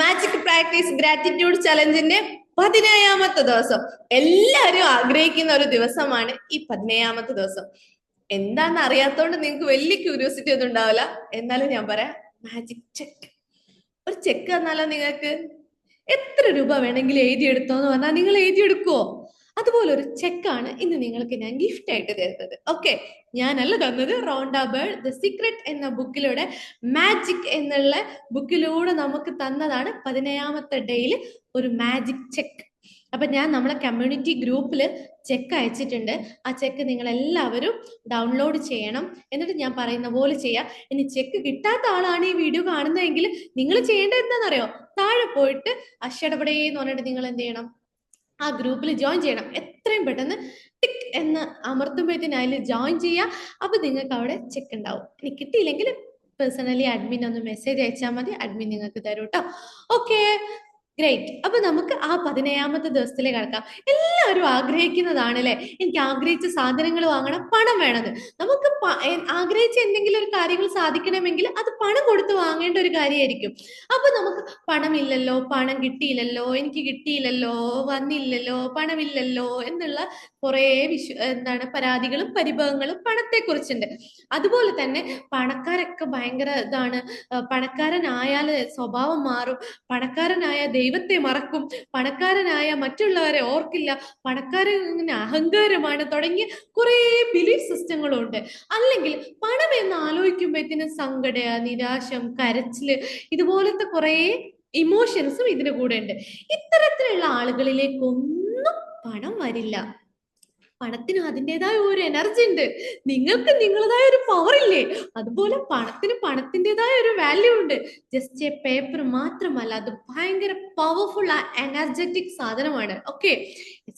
Magic practice gratitude ചലഞ്ചിന്റെ 17ാമത്തെ ദിവസം. എല്ലാവരും ആഗ്രഹിക്കുന്ന ഒരു ദിവസമാണ് ഈ 17ാമത്തെ ദിവസം. എന്താന്ന് അറിയാത്തോണ്ട് നിങ്ങൾക്ക് വലിയ ക്യൂരിയോസിറ്റി ഒന്നും ഉണ്ടാവില്ല. എന്നാലും ഞാൻ പറയാം, മാജിക് ചെക്ക്. ഒരു ചെക്ക് തന്നാലോ നിങ്ങൾക്ക്? എത്ര രൂപ വേണമെങ്കിലും എഴുതിയെടുത്തോന്ന് പറഞ്ഞാൽ നിങ്ങൾ എഴുതിയെടുക്കുവോ? അതുപോലെ ഒരു ചെക്കാണ് ഇന്ന് നിങ്ങൾക്ക് ഞാൻ ഗിഫ്റ്റ് ആയിട്ട് തരുന്നത്. ഓക്കെ, ഞാനല്ല തന്നത്, റോണ്ട ബേർഡ് ദ സീക്രട്ട് എന്ന ബുക്കിലൂടെ, മാജിക് എന്നുള്ള ബുക്കിലൂടെ നമുക്ക് തന്നതാണ് 17ാമത്തെ ഡേയിൽ ഒരു മാജിക് ചെക്ക്. അപ്പൊ ഞാൻ നമ്മളെ കമ്മ്യൂണിറ്റി ഗ്രൂപ്പിൽ ചെക്ക് അയച്ചിട്ടുണ്ട്. ആ ചെക്ക് നിങ്ങൾ എല്ലാവരും ഡൗൺലോഡ് ചെയ്യണം. എന്നിട്ട് ഞാൻ പറയുന്ന പോലെ ചെയ്യാം. ഇനി ചെക്ക് കിട്ടാത്ത ആളാണ് ഈ വീഡിയോ കാണുന്നതെങ്കിൽ നിങ്ങൾ ചെയ്യേണ്ടത് എന്താണെന്നറിയോ? താഴെ പോയിട്ട് അക്ഷരപടേ എന്ന് പറഞ്ഞിട്ട് നിങ്ങൾ എന്ത് ചെയ്യണം? ആ ഗ്രൂപ്പിൽ ജോയിൻ ചെയ്യണം. എത്രയും പെട്ടെന്ന് ടിക്ക് എന്ന് അമർത്തുമ്പോഴത്തേന് അതിൽ ജോയിൻ ചെയ്യുക. അപ്പൊ നിങ്ങൾക്ക് അവിടെ ചെക്ക് ഉണ്ടാവും. ഇനി കിട്ടിയില്ലെങ്കിൽ പേഴ്സണലി അഡ്മിൻ ഒന്ന് മെസ്സേജ് അയച്ചാൽ മതി, അഡ്മിൻ നിങ്ങൾക്ക് തരും കേട്ടോ. Okay, great. അപ്പൊ നമുക്ക് ആ 17ാമത്തെ ദിവസത്തിലേക്ക് കടക്കാം. എല്ലാവരും ആഗ്രഹിക്കുന്നതാണ് അല്ലെ, എനിക്ക് ആഗ്രഹിച്ച സാധനങ്ങൾ വാങ്ങണം, പണം വേണത്. നമുക്ക് ആഗ്രഹിച്ച എന്തെങ്കിലും ഒരു കാര്യങ്ങൾ സാധിക്കണമെങ്കിൽ അത് പണം കൊടുത്ത് വാങ്ങേണ്ട ഒരു കാര്യമായിരിക്കും. അപ്പൊ നമുക്ക് പണമില്ലല്ലോ, പണം കിട്ടിയില്ലല്ലോ, എനിക്ക് കിട്ടിയില്ലല്ലോ, വന്നില്ലല്ലോ, പണമില്ലല്ലോ എന്നുള്ള കുറെ പരാതികളും പരിഭവങ്ങളും പണത്തെ കുറിച്ചുണ്ട്. അതുപോലെ തന്നെ പണക്കാരൊക്കെ ഭയങ്കര ഇതാണ്, പണക്കാരനായാൽ സ്വഭാവം മാറും, പണക്കാരനായ ദൈവത്തെ മറക്കും, പണക്കാരനായ മറ്റുള്ളവരെ ഓർക്കില്ല, പണക്കാരൻ അഹങ്കാരമാണ് തുടങ്ങിയ കുറെ ബിലീഫ് സിസ്റ്റങ്ങളും ഉണ്ട്. അല്ലെങ്കിൽ പണം എന്ന് ആലോചിക്കുമ്പോഴത്തേനും സങ്കട, നിരാശം, കരച്ചില്, ഇതുപോലത്തെ കുറെ ഇമോഷൻസും ഇതിന് കൂടെ ഉണ്ട്. ഇത്തരത്തിലുള്ള ആളുകളിലേക്കൊന്നും പണം വരില്ല. പണത്തിന് അതിൻ്റെതായ ഒരു എനർജി ഉണ്ട്, നിങ്ങൾക്ക് നിങ്ങളതായ ഒരു പവർ ഇല്ലേ? അതുപോലെ പണത്തിന് പണത്തിൻ്റെതായ ഒരു വാല്യൂ ഉണ്ട്. ജസ്റ്റ് എ പേപ്പർ മാത്രമല്ല, അത് ഭയങ്കര പവർഫുൾ എനർജറ്റിക് സാധനമാണ്. ഓക്കെ,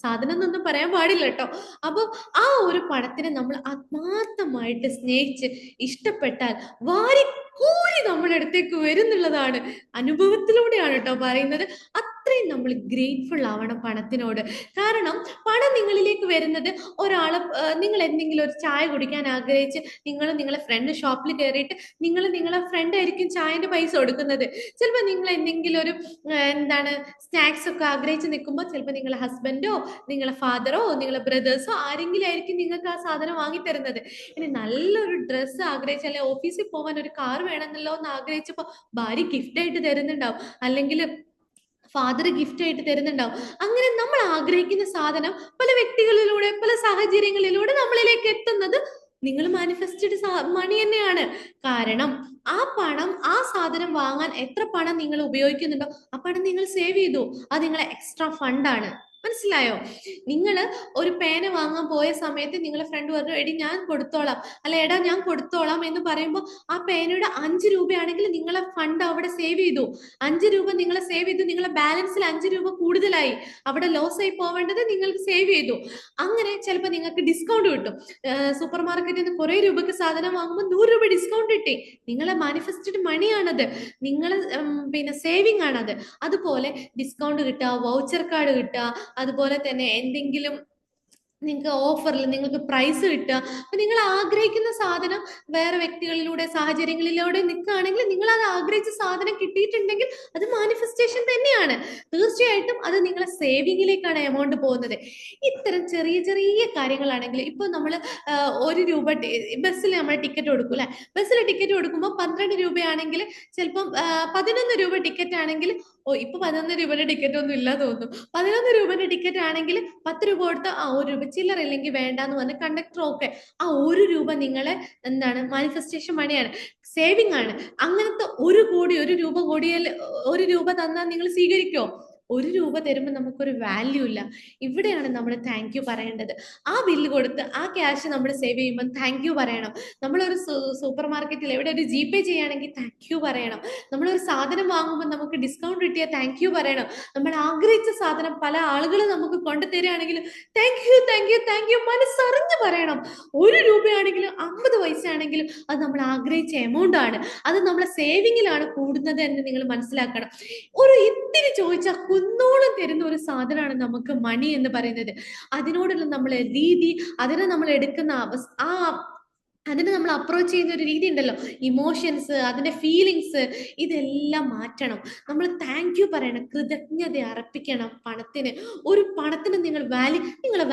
സാധനം എന്നൊന്നും പറയാൻ പാടില്ല കേട്ടോ. അപ്പൊ ആ ഒരു പണത്തിനെ നമ്മൾ ആത്മാർത്ഥമായിട്ട് സ്നേഹിച്ച് ഇഷ്ടപ്പെട്ടാൽ വാരിക്കൂരി നമ്മുടെ അടുത്തേക്ക് വരുന്നുള്ളതാണ്. അനുഭവത്തിലൂടെയാണ് കേട്ടോ പറയുന്നത്. അത്രയും നമ്മൾ ഗ്രേറ്റ്ഫുൾ ആവണം പണത്തിനോട്. കാരണം പണം നിങ്ങളിലേക്ക് വരുന്നത് ഒരാള്, നിങ്ങൾ എന്തെങ്കിലും ഒരു ചായ കുടിക്കാൻ ആഗ്രഹിച്ച് നിങ്ങളെ ഫ്രണ്ട് ഷോപ്പിൽ കയറിയിട്ട് നിങ്ങളെ ഫ്രണ്ട് ആയിരിക്കും ചായന്റെ പൈസ കൊടുക്കുന്നത്. ചിലപ്പോൾ നിങ്ങൾ എന്തെങ്കിലും ഒരു സ്നാക്സ് ഒക്കെ ആഗ്രഹിച്ച് നിൽക്കുമ്പോൾ ചിലപ്പോൾ നിങ്ങളെ ഹസ്ബൻഡോ നിങ്ങളെ ഫാദറോ നിങ്ങളെ ബ്രദേഴ്സോ ആരെങ്കിലും ആയിരിക്കും നിങ്ങൾക്ക് ആ സാധനം വാങ്ങി തരുന്നത്. ഇനി നല്ലൊരു ഡ്രസ്സ് ആഗ്രഹിച്ച്, അല്ലെങ്കിൽ ഓഫീസിൽ പോകാൻ ഒരു കാർ വേണമെന്നല്ലോ എന്ന് ആഗ്രഹിച്ചപ്പോൾ ഭാര്യ ഗിഫ്റ്റ് ആയിട്ട് തരുന്നുണ്ടാവും, അല്ലെങ്കിൽ ഫാദർ ഗിഫ്റ്റ് ആയിട്ട് തരുന്നുണ്ടാവും. അങ്ങനെ നമ്മൾ ആഗ്രഹിക്കുന്ന സാധനം പല വ്യക്തികളിലൂടെ, പല സാഹചര്യങ്ങളിലൂടെ നമ്മളിലേക്ക് എത്തുന്നത് നിങ്ങൾ മാനിഫെസ്റ്റഡ് മണി തന്നെയാണ്. കാരണം ആ പണം, ആ സാധനം വാങ്ങാൻ എത്ര പണം നിങ്ങൾ ഉപയോഗിക്കുന്നുണ്ടോ ആ പണം നിങ്ങൾ സേവ് ചെയ്തു. അത് നിങ്ങളെ എക്സ്ട്രാ ഫണ്ടാണ്. മനസ്സിലായോ? നിങ്ങൾ ഒരു പേന വാങ്ങാൻ പോയ സമയത്ത് നിങ്ങളെ ഫ്രണ്ട് പറഞ്ഞു, എടി ഞാൻ കൊടുത്തോളാം, അല്ല എടാ ഞാൻ കൊടുത്തോളാം എന്ന് പറയുമ്പോൾ ആ പേനയുടെ 5 രൂപയാണെങ്കിൽ നിങ്ങളെ ഫണ്ട് അവിടെ സേവ് ചെയ്തു. 5 രൂപ നിങ്ങളെ സേവ് ചെയ്തു, നിങ്ങളെ ബാലൻസിൽ 5 രൂപ കൂടുതലായി. അവിടെ ലോസ് ആയി പോവേണ്ടത് നിങ്ങൾക്ക് സേവ് ചെയ്തു. അങ്ങനെ ചിലപ്പോൾ നിങ്ങൾക്ക് ഡിസ്കൗണ്ട് കിട്ടും. സൂപ്പർ മാർക്കറ്റിൽ നിന്ന് കുറെ രൂപക്ക് സാധനം വാങ്ങുമ്പോൾ 100 രൂപ ഡിസ്കൗണ്ട് കിട്ടി. നിങ്ങളെ മാനിഫെസ്റ്റഡ് മണിയാണത്, നിങ്ങൾ സേവിങ് ആണത്. അതുപോലെ ഡിസ്കൗണ്ട് കിട്ടുക, വൗച്ചർ കാർഡ് കിട്ടുക, അതുപോലെ തന്നെ എന്തെങ്കിലും നിങ്ങൾക്ക് ഓഫറിൽ നിങ്ങൾക്ക് പ്രൈസ് കിട്ടുക. അപ്പൊ നിങ്ങൾ ആഗ്രഹിക്കുന്ന സാധനം വേറെ വ്യക്തികളിലൂടെ, സാഹചര്യങ്ങളിലൂടെ നിൽക്കുകയാണെങ്കിൽ നിങ്ങൾ അത് ആഗ്രഹിച്ച സാധനം കിട്ടിയിട്ടുണ്ടെങ്കിൽ അത് മാനിഫെസ്റ്റേഷൻ തന്നെയാണ്. തീർച്ചയായിട്ടും അത് നിങ്ങളെ സേവിങ്ങിലേക്കാണ് എമൗണ്ട് പോകുന്നത്. ഇത്തരം ചെറിയ ചെറിയ കാര്യങ്ങളാണെങ്കിൽ, ഇപ്പൊ നമ്മൾ 1 രൂപ ബസ്സിൽ നമ്മൾ ടിക്കറ്റ് കൊടുക്കും അല്ലെ, ബസ്സിൽ ടിക്കറ്റ് കൊടുക്കുമ്പോൾ 12 രൂപയാണെങ്കിൽ ചിലപ്പം 11 രൂപ ടിക്കറ്റ് ആണെങ്കിൽ, ഇപ്പൊ 11 രൂപയുടെ ടിക്കറ്റ് ഒന്നും ഇല്ല തോന്നുന്നു, 11 രൂപയുടെ ടിക്കറ്റ് ആണെങ്കിൽ 10 രൂപ കൊടുത്ത് 1 രൂപ ചില്ലറ ഇല്ലെങ്കിൽ വേണ്ടാന്ന് പറഞ്ഞ് കണ്ടക്ടർ ഓക്കെ, ആ 1 രൂപ നിങ്ങളെ മാനിഫെസ്റ്റേഷൻ മണിയാണ്, സേവിങ് ആണ്. അങ്ങനത്തെ 1 കോടി, 1 രൂപ കോടിയിൽ 1 രൂപ തന്നാൽ നിങ്ങൾ സ്വീകരിക്കോ? 1 രൂപ തരുമ്പോൾ നമുക്കൊരു വാല്യൂ ഇല്ല. ഇവിടെയാണ് നമ്മൾ താങ്ക് യു പറയേണ്ടത്. ആ ബില്ല് കൊടുത്ത് ആ ക്യാഷ് നമ്മൾ സേവ് ചെയ്യുമ്പോൾ താങ്ക് യു പറയണം. നമ്മളൊരു സൂപ്പർ മാർക്കറ്റിൽ എവിടെ ഒരു ജി പേ ചെയ്യുകയാണെങ്കിൽ താങ്ക് യു പറയണം. നമ്മളൊരു സാധനം വാങ്ങുമ്പോൾ നമുക്ക് ഡിസ്കൗണ്ട് കിട്ടിയാൽ താങ്ക് യു പറയണം. നമ്മൾ ആഗ്രഹിച്ച സാധനം പല ആളുകൾ നമുക്ക് കൊണ്ടുതരികയാണെങ്കിൽ thank you thank you thank you മനസ്സറിഞ്ഞ് പറയണം. 1 രൂപയാണെങ്കിലും 50 പൈസ ആണെങ്കിലും അത് നമ്മൾ ആഗ്രഹിച്ച എമൗണ്ട് ആണ്, അത് നമ്മളെ സേവിങ്ങിലാണ് കൂടുന്നത് എന്ന് നിങ്ങൾ മനസ്സിലാക്കണം. ഒരു ഇത്തിരി ചോദിച്ചാൽ കുന്നോളം തരുന്ന ഒരു സാധനമാണ് നമുക്ക് മണി എന്ന് പറയുന്നത്. അതിനോടുള്ള നമ്മളെ രീതി, അതിനെ നമ്മൾ എടുക്കുന്ന ആ അതിനെ നമ്മൾ അപ്രോച്ച് ചെയ്യുന്ന ഒരു രീതി ഉണ്ടല്ലോ, ഇമോഷൻസ്, അതിന്റെ ഫീലിങ്സ്, ഇതെല്ലാം മാറ്റണം. നമ്മൾ താങ്ക് യു പറയണം, കൃതജ്ഞത അർപ്പിക്കണം പണത്തിന്. ഒരു പണത്തിന് നിങ്ങളെ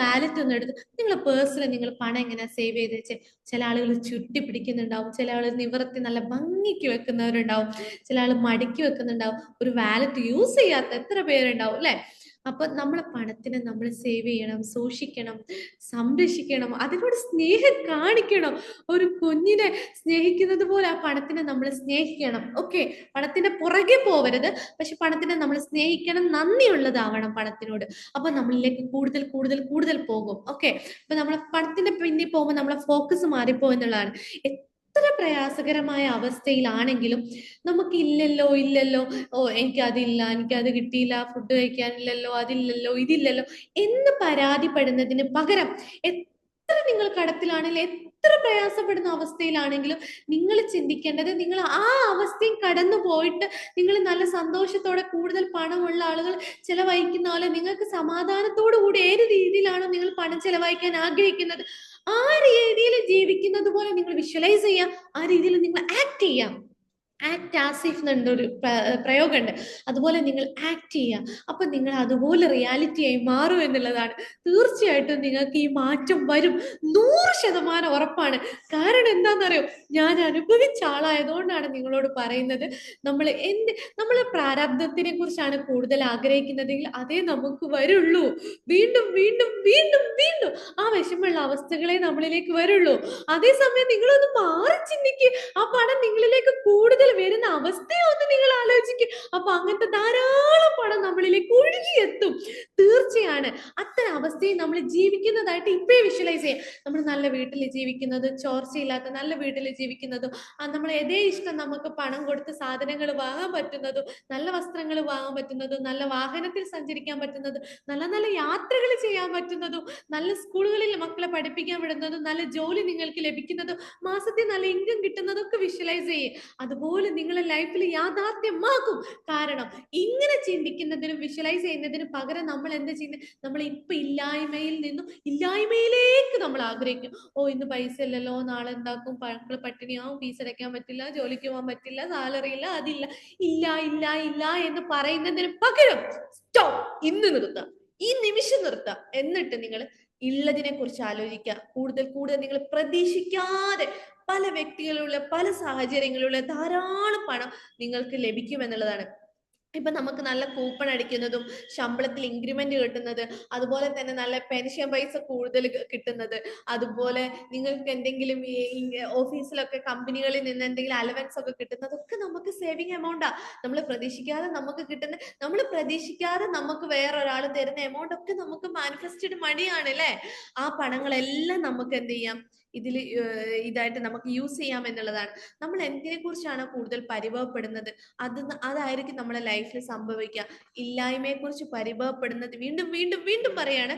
വാലറ്റ് ഒന്ന് എടുത്ത് നിങ്ങളെ പേഴ്സിൽ നിങ്ങൾ പണം എങ്ങനെ സേവ് ചെയ്ത് വെച്ച്. ചില ആളുകൾ ചുറ്റി പിടിക്കുന്നുണ്ടാവും, ചില ആളുകൾ നിവർത്തി നല്ല ഭംഗിക്ക് വെക്കുന്നവരുണ്ടാവും, ചില ആൾ മടക്കി വെക്കുന്നുണ്ടാവും. ഒരു വാലറ്റ് യൂസ് ചെയ്യാത്ത എത്ര പേരുണ്ടാവും അല്ലെ? അപ്പൊ നമ്മളെ പണത്തിനെ നമ്മൾ സേവ് ചെയ്യണം, സൂക്ഷിക്കണം, സംരക്ഷിക്കണം, അതിനോട് സ്നേഹം കാണിക്കണം. ഒരു കുഞ്ഞിനെ സ്നേഹിക്കുന്നത് പോലെ ആ പണത്തിനെ നമ്മൾ സ്നേഹിക്കണം. ഓക്കെ, പണത്തിന്റെ പുറകെ പോവരുത്, പക്ഷെ പണത്തിനെ നമ്മൾ സ്നേഹിക്കണം, നന്ദിയുള്ളതാവണം പണത്തിനോട്. അപ്പൊ നമ്മളിലേക്ക് കൂടുതൽ കൂടുതൽ കൂടുതൽ പോകും. ഓക്കെ, അപ്പൊ നമ്മളെ പണത്തിന്റെ പിന്നിൽ പോകുമ്പോൾ നമ്മളെ ഫോക്കസ് മാറിപ്പോ എന്നുള്ളതാണ്. എത്ര പ്രയാസകരമായ അവസ്ഥയിലാണെങ്കിലും നമുക്ക് ഇല്ലല്ലോ ഇല്ലല്ലോ, ഓ എനിക്ക് അതില്ല, എനിക്ക് അത് കിട്ടിയില്ല, ഫുഡ് കഴിക്കാനില്ലല്ലോ, അതില്ലല്ലോ, ഇതില്ലല്ലോ എന്ന് പരാതിപ്പെടുന്നതിന് പകരം, എത്ര നിങ്ങൾ കടത്തിലാണെങ്കിലും എത്ര പ്രയാസപ്പെടുന്ന അവസ്ഥയിലാണെങ്കിലും നിങ്ങൾ ചിന്തിക്കേണ്ടത്, നിങ്ങൾ ആ അവസ്ഥയും കടന്നു പോയിട്ട് നിങ്ങൾ നല്ല സന്തോഷത്തോടെ കൂടുതൽ പണമുള്ള ആളുകൾ ചെലവഴിക്കുന്ന പോലെ നിങ്ങൾക്ക് സമാധാനത്തോടു കൂടി ഏത് രീതിയിലാണോ നിങ്ങൾ പണം ചെലവഴിക്കാൻ ആഗ്രഹിക്കുന്നത് ആ രീതിയിൽ ജീവിക്കുന്നത് പോലെ നിങ്ങൾ വിഷ്വലൈസ് ചെയ്യാം, ആ രീതിയിൽ നിങ്ങൾ ആക്ട് ചെയ്യാം. ആക്ട് ആസ് ഇഫ് എന്നൊരു പ്രയോഗമുണ്ട്, അതുപോലെ നിങ്ങൾ ആക്ട് ചെയ്യാം. അപ്പൊ നിങ്ങൾ അതുപോലെ റിയാലിറ്റിയായി മാറും എന്നുള്ളതാണ്. തീർച്ചയായിട്ടും നിങ്ങൾക്ക് ഈ മാറ്റം വരും, 100% ഉറപ്പാണ്. കാരണം എന്താണെന്നറിയോ, ഞാൻ അനുഭവിച്ച ആളായതുകൊണ്ടാണ് നിങ്ങളോട് പറയുന്നത്. നമ്മൾ പ്രാരാബ്ധത്തിനെ കുറിച്ചാണ് കൂടുതൽ ആഗ്രഹിക്കുന്നതെങ്കിൽ അതേ നമുക്ക് വരുള്ളൂ. വീണ്ടും വീണ്ടും വീണ്ടും വീണ്ടും ആ വിഷമുള്ള അവസ്ഥകളെ നമ്മളിലേക്ക് വരുള്ളൂ. അതേസമയം നിങ്ങളൊന്ന് മാറി ചിന്തിക്കുക, ആ പണം നിങ്ങളിലേക്ക് കൂടുതൽ വരുന്ന അവസ്ഥയെ ഒന്ന് നിങ്ങൾ ആലോചിക്കുക. അപ്പൊ അങ്ങനത്തെ ധാരാളം പണം നമ്മളിലേക്ക് ഒഴുകിയെത്തും. തീർച്ചയാണ് അത്തരം അവസ്ഥയെ നമ്മൾ ജീവിക്കുന്നതായിട്ട് ഇപ്പേ വിഷ്വലൈസ് ചെയ്യാം. നമ്മൾ നല്ല വീട്ടിൽ ജീവിക്കുന്നത്, ചോർച്ചയില്ലാത്ത നല്ല വീട്ടിൽ ജീവിക്കുന്നതും, നമ്മൾ എതേ ഇഷ്ടം നമുക്ക് പണം കൊടുത്ത് സാധനങ്ങൾ വാങ്ങാൻ പറ്റുന്നതും, നല്ല വസ്ത്രങ്ങൾ വാങ്ങാൻ പറ്റുന്നതും, നല്ല വാഹനത്തിൽ സഞ്ചരിക്കാൻ പറ്റുന്നതും, നല്ല നല്ല യാത്രകൾ ചെയ്യാൻ പറ്റുന്നതും, നല്ല സ്കൂളുകളിൽ മക്കളെ പഠിപ്പിക്കാൻ വിടുന്നതും, നല്ല ജോലി നിങ്ങൾക്ക് ലഭിക്കുന്നതും, മാസത്തിൽ നല്ല ഇൻകം കിട്ടുന്നതൊക്കെ വിഷ്വലൈസ് ചെയ്യും. അതുപോലെ നിങ്ങളെ ലൈഫിൽ യാഥാർത്ഥ്യമാക്കും. കാരണം ഇങ്ങനെ ചിന്തിക്കുന്നതിനും വിഷ്വലൈസ് ചെയ്യുന്നതിനും പകരം നമ്മൾ എന്താ ചെയ്യുന്നത്, നമ്മൾ ഇപ്പൊ ഇല്ലായ്മയിൽ നിന്നും ഇല്ലായ്മയിലേക്ക് നമ്മൾ ആഗ്രഹിക്കും. ഓ ഇന്ന് പൈസ ഇല്ലല്ലോ, നാളെ എന്താക്കും, മക്കള് പട്ടിണിയാവും, ഫീസ് അടയ്ക്കാൻ പറ്റില്ല, ജോലിക്ക് പോകാൻ പറ്റില്ല, സാലറി ഇല്ല, അതില്ല, ഇല്ല ഇല്ല ഇല്ല എന്ന് പറയുന്നതിന് പകരം സ്റ്റോപ്പ്, ഇന്ന് നിർത്താം, ഈ നിമിഷം നിർത്താം. എന്നിട്ട് നിങ്ങൾ ഉള്ളതിനെ കുറിച്ച് ആലോചിക്കുക. കൂടുതൽ കൂടുതൽ നിങ്ങൾ പ്രതീക്ഷിക്കാതെ പല വ്യക്തികളുള്ള, പല സാഹചര്യങ്ങളിലുള്ള ധാരാളം പണം നിങ്ങൾക്ക് ലഭിക്കുമെന്നുള്ളതാണ്. ഇപ്പൊ നമുക്ക് നല്ല കൂപ്പൺ അടിക്കുന്നതും, ശമ്പളത്തിൽ ഇൻക്രിമെന്റ് കിട്ടുന്നത്, അതുപോലെ തന്നെ നല്ല പെൻഷൻ പൈസ കൂടുതൽ കിട്ടുന്നത്, അതുപോലെ നിങ്ങൾക്ക് എന്തെങ്കിലും ഈ ഓഫീസിലൊക്കെ കമ്പനികളിൽ നിന്ന് എന്തെങ്കിലും അലവൻസ് ഒക്കെ കിട്ടുന്നതൊക്കെ നമുക്ക് സേവിങ് എമൗണ്ടാ. നമ്മൾ പ്രതീക്ഷിക്കാതെ നമുക്ക് കിട്ടുന്ന, നമ്മൾ പ്രതീക്ഷിക്കാതെ നമുക്ക് വേറൊരാൾ തരുന്ന എമൗണ്ട് ഒക്കെ നമുക്ക് മാനിഫെസ്റ്റഡ് മണിയാണ് അല്ലെ. ആ പണങ്ങളെല്ലാം നമുക്ക് എന്ത് ചെയ്യാം, ഇതിൽ ഇതായിട്ട് നമുക്ക് യൂസ് ചെയ്യാം എന്നുള്ളതാണ്. നമ്മൾ എന്തിനെ കുറിച്ചാണ് കൂടുതൽ പരിഭവപ്പെടുന്നത്, അതായിരിക്കും നമ്മുടെ ലൈഫിൽ സംഭവിക്കുക. ഇല്ലായ്മയെ കുറിച്ച് പരിഭവപ്പെടുന്നത്, വീണ്ടും വീണ്ടും വീണ്ടും പറയാണ്,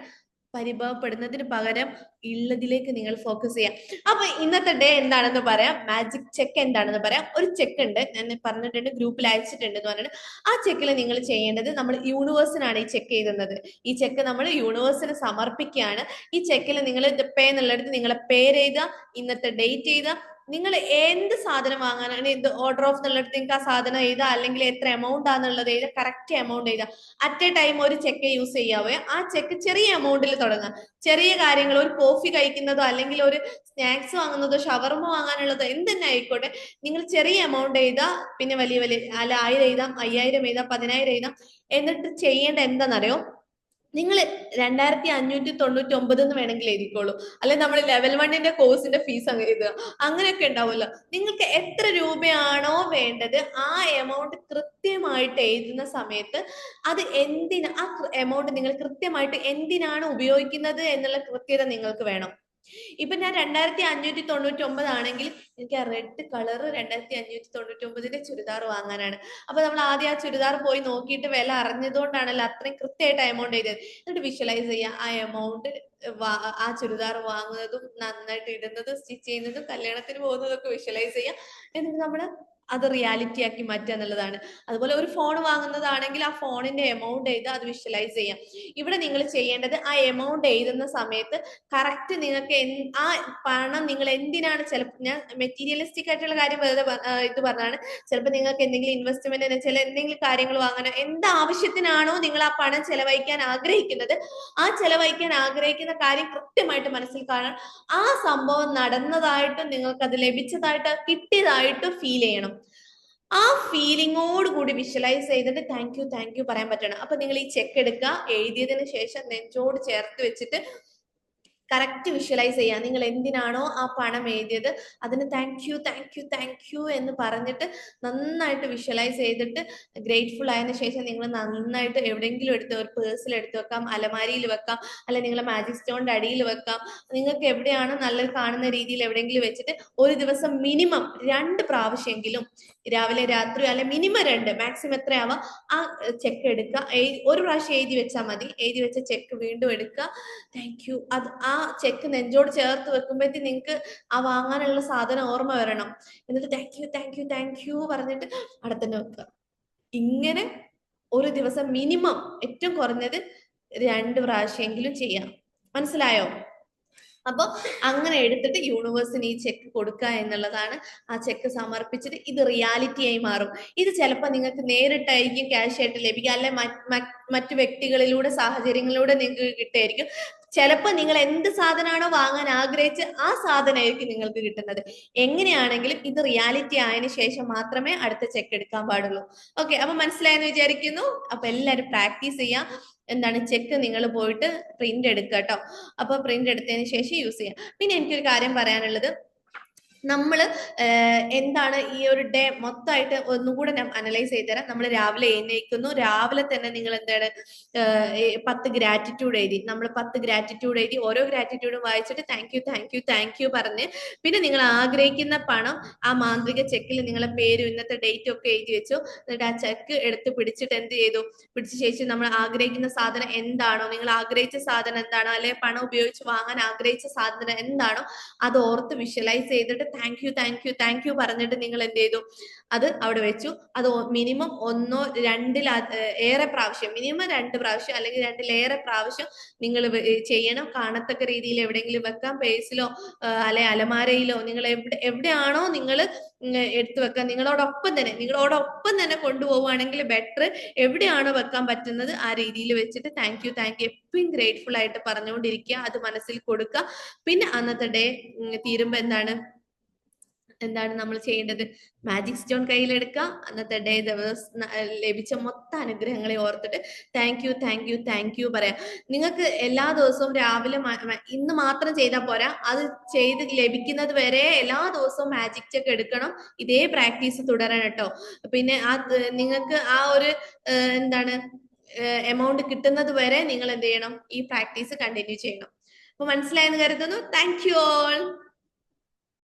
പരിഭവപ്പെടുന്നതിന് പകരം ഉള്ളതിലേക്ക് നിങ്ങൾ ഫോക്കസ് ചെയ്യാം. അപ്പൊ ഇന്നത്തെ ഡേ എന്താണെന്ന് പറയാം, മാജിക് ചെക്ക് എന്താണെന്ന് പറയാം. ഒരു ചെക്ക് ഉണ്ട്, ഞാൻ പറഞ്ഞിട്ടുണ്ട്, ഗ്രൂപ്പിൽ അയച്ചിട്ടുണ്ട് എന്ന് പറഞ്ഞിട്ട്. ആ ചെക്കിൽ നിങ്ങൾ ചെയ്യേണ്ടത്, നമ്മൾ യൂണിവേഴ്സിനാണ് ഈ ചെക്ക് എഴുതുന്നത്. ഈ ചെക്ക് നമ്മൾ യൂണിവേഴ്സിന് സമർപ്പിക്കുകയാണ്. ഈ ചെക്കിൽ നിങ്ങൾ പേ എന്നുള്ളിടത്ത് നിങ്ങളെ പേര് എഴുതുക, ഇന്നത്തെ ഡേറ്റ് എഴുതുക, നിങ്ങൾ എന്ത് സാധനം വാങ്ങാനാണ്, എന്ത് ഓർഡർ ഓഫ് എന്നുള്ളിടത്ത് നിങ്ങൾക്ക് ആ സാധനം എഴുതുക, അല്ലെങ്കിൽ എത്ര എമൗണ്ട് ആണെന്നുള്ളത് എഴുതുക, കറക്റ്റ് എമൗണ്ട് എഴുതുക. അറ്റ് എ ടൈം ഒരു ചെക്ക് യൂസ് ചെയ്യാവേ. ആ ചെക്ക് ചെറിയ എമൗണ്ടിൽ തുടങ്ങുക. ചെറിയ കാര്യങ്ങൾ, ഒരു കോഫി കഴിക്കുന്നതോ അല്ലെങ്കിൽ ഒരു സ്നാക്സ് വാങ്ങുന്നതോ ഷവർമ വാങ്ങാനുള്ളതോ എന്തെന്നെ ആയിക്കോട്ടെ, നിങ്ങൾ ചെറിയ എമൗണ്ട് എഴുതുക. പിന്നെ വലിയ വലിയ അല്ല, 1000 എഴുതാം, 5000 എഴുതാം, 10000 എഴുതാം. എന്നിട്ട് ചെയ്യേണ്ട എന്താണെന്നറിയോ, നിങ്ങൾ 2599 എന്ന് വേണമെങ്കിൽ എഴുതിക്കോളൂ, അല്ലെ നമ്മൾ ലെവൽ 1 കോഴ്സിന്റെ ഫീസ് അങ്ങ് എഴുതുക. അങ്ങനെയൊക്കെ ഉണ്ടാവുമല്ലോ. നിങ്ങൾക്ക് എത്ര രൂപയാണോ വേണ്ടത് ആ എമൗണ്ട് കൃത്യമായിട്ട് എഴുതുന്ന സമയത്ത് അത് എന്തിനാ, ആ എമൗണ്ട് നിങ്ങൾ കൃത്യമായിട്ട് എന്തിനാണ് ഉപയോഗിക്കുന്നത് എന്നുള്ള കൃത്യത നിങ്ങൾക്ക് വേണം. ഇപ്പൊ ഞാൻ 2599 ആണെങ്കിൽ എനിക്ക് ആ റെഡ് കളർ 2599 ചുരിദാർ വാങ്ങാനാണ്. അപ്പൊ നമ്മൾ ആദ്യം ആ ചുരിദാർ പോയി നോക്കിയിട്ട് വില അറിഞ്ഞതുകൊണ്ടാണല്ലോ അത്രയും കൃത്യമായിട്ട് എമൗണ്ട് എഴുതിയത്. എന്നിട്ട് വിഷ്വലൈസ് ചെയ്യുക, ആ എമൗണ്ട് ആ ചുരിദാർ വാങ്ങുന്നതും, നന്നായിട്ട് ഇടുന്നതും, സ്റ്റിച്ച് ചെയ്യുന്നതും, കല്യാണത്തിന് പോകുന്നതും ഒക്കെ വിഷ്വലൈസ് ചെയ്യുക. എന്നിട്ട് നമ്മള് അത് റിയാലിറ്റി ആക്കി മാറ്റുക എന്നുള്ളതാണ്. അതുപോലെ ഒരു ഫോൺ വാങ്ങുന്നതാണെങ്കിൽ ആ ഫോണിന്റെ എമൗണ്ട് എഴുതുക, അത് വിഷ്വലൈസ് ചെയ്യാം. ഇവിടെ നിങ്ങൾ ചെയ്യേണ്ടത് ആ എമൗണ്ട് എഴുതുന്ന സമയത്ത് കറക്റ്റ് നിങ്ങൾക്ക് ആ പണം നിങ്ങൾ എന്തിനാണ്, ചിലപ്പോൾ ഞാൻ മെറ്റീരിയലിസ്റ്റിക് ആയിട്ടുള്ള കാര്യം വെറുതെ ഇത് പറഞ്ഞാണ്. ചിലപ്പോൾ നിങ്ങൾക്ക് എന്തെങ്കിലും ഇൻവെസ്റ്റ്മെന്റിന് ചില എന്തെങ്കിലും കാര്യങ്ങൾ വാങ്ങാനോ എന്ത് ആവശ്യത്തിനാണോ നിങ്ങൾ ആ പണം ചെലവഴിക്കാൻ ആഗ്രഹിക്കുന്നത്, ആ ചെലവഴിക്കാൻ ആഗ്രഹിക്കുന്ന കാര്യം കൃത്യമായിട്ട് മനസ്സിൽ കാണാൻ, ആ സംഭവം നടന്നതായിട്ടും നിങ്ങൾക്ക് അത് ലഭിച്ചതായിട്ട് കിട്ടിയതായിട്ട് ഫീൽ ചെയ്യണം. ആ ഫീലിങ്ങോട് കൂടി വിഷ്വലൈസ് ചെയ്തിട്ട് താങ്ക് യു പറയാൻ പറ്റണം. അപ്പൊ നിങ്ങൾ ഈ ചെക്ക് എടുക്കുക, എഴുതിയതിനു ശേഷം നെഞ്ചോട് ചേർത്ത് വെച്ചിട്ട് കറക്റ്റ് വിഷ്വലൈസ് ചെയ്യുക. നിങ്ങൾ എന്തിനാണോ ആ പണം എഴുതിയത് അതിന് താങ്ക് യു എന്ന് പറഞ്ഞിട്ട് നന്നായിട്ട് വിഷ്വലൈസ് ചെയ്തിട്ട് ഗ്രേറ്റ്ഫുൾ ആയതിനു ശേഷം നിങ്ങൾ നന്നായിട്ട് എവിടെയെങ്കിലും എടുത്ത് ഒരു പേഴ്സിൽ എടുത്ത് വെക്കാം, അലമാരിയിൽ വെക്കാം, അല്ലെ നിങ്ങളെ മാജിക് സ്റ്റോണിന്റെ അടിയിൽ വെക്കാം. നിങ്ങൾക്ക് എവിടെയാണോ നല്ലത് കാണുന്ന രീതിയിൽ എവിടെയെങ്കിലും വെച്ചിട്ട് ഒരു ദിവസം മിനിമം 2 പ്രാവശ്യമെങ്കിലും രാവിലെ രാത്രി അല്ലെ മിനിമം 2, മാക്സിമം എത്രയാവാം ആ ചെക്ക് എടുക്കുക. ഒരു പ്രാവശ്യം എഴുതി വെച്ചാൽ മതി. എഴുതി വെച്ച ചെക്ക് വീണ്ടും എടുക്കുക, താങ്ക് യു. അത് ആ ചെക്ക് നെഞ്ചോട് ചേർത്ത് വെക്കുമ്പോഴത്തേക്ക് നിങ്ങൾക്ക് ആ വാങ്ങാനുള്ള സാധനം ഓർമ്മ വരണം. എന്നിട്ട് താങ്ക് യു പറഞ്ഞിട്ട് അവിടെ തന്നെ വെക്കുക. ഇങ്ങനെ ഒരു ദിവസം മിനിമം ഏറ്റവും കുറഞ്ഞത് 2 പ്രാവശ്യമെങ്കിലും ചെയ്യാം. മനസ്സിലായോ? അപ്പൊ അങ്ങനെ എടുത്തിട്ട് യൂണിവേഴ്സിന് ഈ ചെക്ക് കൊടുക്കുക എന്നുള്ളതാണ്. ആ ചെക്ക് സമർപ്പിച്ചിട്ട് ഇത് റിയാലിറ്റി ആയി മാറും. ഇത് ചിലപ്പോൾ നിങ്ങൾക്ക് നേരിട്ടായിരിക്കും ക്യാഷ് ആയിട്ട് ലഭിക്കുക, അല്ലെ മറ്റു വ്യക്തികളിലൂടെ സാഹചര്യങ്ങളിലൂടെ നിങ്ങൾക്ക് കിട്ടുമായിരിക്കും. ചിലപ്പോൾ നിങ്ങൾ എന്ത് സാധനമാണോ വാങ്ങാൻ ആഗ്രഹിച്ച് ആ സാധനമായിരിക്കും നിങ്ങൾക്ക് കിട്ടുന്നത്. എങ്ങനെയാണെങ്കിലും ഇത് റിയാലിറ്റി ആയതിനു ശേഷം മാത്രമേ അടുത്ത ചെക്ക് എടുക്കാൻ പാടുള്ളൂ. ഓക്കെ, അപ്പൊ മനസ്സിലായെന്ന് വിചാരിക്കുന്നു. അപ്പൊ എല്ലാവരും പ്രാക്ടീസ് ചെയ്യാം. എന്താണ് ചെക്ക് നിങ്ങൾ പോയിട്ട് പ്രിന്റ് എടുക്കുക കേട്ടോ. അപ്പൊ പ്രിന്റ് എടുത്തതിന് ശേഷം യൂസ് ചെയ്യാം. പിന്നെ എനിക്കൊരു കാര്യം പറയാനുള്ളത്, നമ്മള് എന്താണ് ഈ ഒരു ഡേ മൊത്തമായിട്ട് ഒന്നുകൂടെ ഞാൻ അനലൈസ് ചെയ്ത് തരാം. നമ്മൾ രാവിലെ എഴുന്നേൽക്കുന്നു, രാവിലെ തന്നെ നിങ്ങൾ എന്താണ് 10 ഗ്രാറ്റിറ്റ്യൂഡ് എഴുതി. നമ്മൾ 10 ഗ്രാറ്റിറ്റ്യൂഡ് എഴുതി, ഓരോ ഗ്രാറ്റിറ്റ്യൂഡും വായിച്ചിട്ട് താങ്ക് യു പറഞ്ഞ് പിന്നെ നിങ്ങൾ ആഗ്രഹിക്കുന്ന പണം ആ മാന്ത്രിക ചെക്കിൽ നിങ്ങളെ പേരും ഇന്നത്തെ ഡേറ്റും ഒക്കെ എഴുതി വെച്ചു. എന്നിട്ട് ആ ചെക്ക് എടുത്ത് പിടിച്ചിട്ട് എന്ത് ചെയ്തു, പിടിച്ച ശേഷം നമ്മൾ ആഗ്രഹിക്കുന്ന സാധനം എന്താണോ, നിങ്ങൾ ആഗ്രഹിച്ച സാധനം എന്താണോ, അല്ലെങ്കിൽ പണം ഉപയോഗിച്ച് വാങ്ങാൻ ആഗ്രഹിച്ച സാധനം എന്താണോ അത് ഓർത്ത് വിഷ്വലൈസ് ചെയ്തിട്ട് താങ്ക് യു പറഞ്ഞിട്ട് നിങ്ങൾ എന്ത് ചെയ്തു, അത് അവിടെ വെച്ചു. അത് മിനിമം 1 2 ഏറെ പ്രാവശ്യം, മിനിമം 2 പ്രാവശ്യം അല്ലെങ്കിൽ 2-ലേറെ പ്രാവശ്യം നിങ്ങൾ ചെയ്യണം. കാണത്തക്ക രീതിയിൽ എവിടെയെങ്കിലും വെക്കാം, പേഴ്സിലോ അല്ലെ അലമാരയിലോ, നിങ്ങൾ എവിടെയാണോ നിങ്ങൾ എടുത്തു വെക്കാം. നിങ്ങളോടൊപ്പം തന്നെ കൊണ്ടുപോവുകയാണെങ്കിൽ ബെറ്റർ. എവിടെയാണോ വെക്കാൻ പറ്റുന്നത് ആ രീതിയിൽ വെച്ചിട്ട് താങ്ക് യു എപ്പോഴും ഗ്രേറ്റ്ഫുൾ ആയിട്ട് പറഞ്ഞുകൊണ്ടിരിക്കുക, അത് മനസ്സിൽ കൊടുക്കുക. പിന്നെ അന്നത്തെ ഡേ തീരുമ്പോ എന്താണ് നമ്മൾ ചെയ്യേണ്ടത്, മാജിക് സ്റ്റോൺ കയ്യിലെടുക്കുക. അന്നത്തെ ഡേ ദിവസം ലഭിച്ച മൊത്തം അനുഗ്രഹങ്ങളെ ഓർത്തിട്ട് താങ്ക് യു പറയാം. നിങ്ങൾക്ക് എല്ലാ ദിവസവും രാവിലെ ഇന്ന് മാത്രം ചെയ്താൽ പോരാ, അത് ചെയ്ത് ലഭിക്കുന്നത് വരെ എല്ലാ ദിവസവും മാജിക് ചെക്ക് എടുക്കണം. ഇതേ പ്രാക്ടീസ് തുടരണം കേട്ടോ. പിന്നെ നിങ്ങൾക്ക് ആ ഒരു എന്താണ് എമൗണ്ട് കിട്ടുന്നത് വരെ നിങ്ങൾ എന്ത് ചെയ്യണം, ഈ പ്രാക്ടീസ് കണ്ടിന്യൂ ചെയ്യണം. അപ്പൊ മനസ്സിലായെന്ന് കരുതുന്നു. Thank you all.